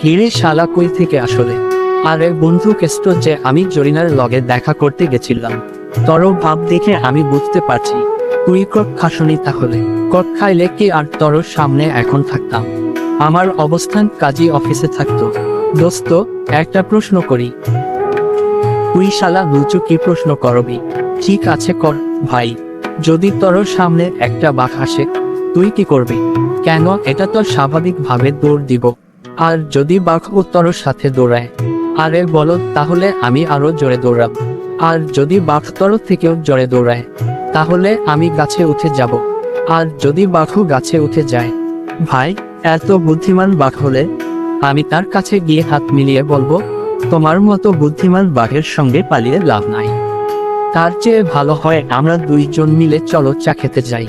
হিরে শালা কই থেকে আসলে? আরে বন্ধু কেষ্ট যে আমি জরিনার লগে দেখা করতে গেছিলাম। তোর ভাব দেখে আমি বুঝতে পারছি তুই কট খাসনি। তাহলে কট খাইলে কি আর তোর সামনে এখন থাকতাম? আমার অবস্থান কাজী অফিসে থাকতো। দোস্ত, একটা প্রশ্ন করি। তুই শালা লুচু কি প্রশ্ন করবি? ঠিক আছে কর ভাই। যদি তোর সামনে একটা বাঘ আসে তুই কি করবি? কেন, এটা তো স্বাভাবিকভাবে দৌড় দিব। আর যদি বাঘ তোর সাথে দৌড়ায়? আরে বলো, তাহলে আমি আরো জোরে দৌড়াব। আর যদি বাঘ তোর থেকেও জোরে দৌড়ায় তাহলে আমি গাছে উঠে যাব। আর যদি বাঘও গাছে উঠে যায়? ভাই, এত বুদ্ধিমান বাঘ হলে আমি তার কাছে গিয়ে হাত মিলিয়ে বলবো, তোমার মতো বুদ্ধিমান বাঘের সঙ্গে পালিয়ে লাভ নাই। তার চেয়ে ভালো হয় আমরা দুইজন মিলে চলো চা খেতে যাই।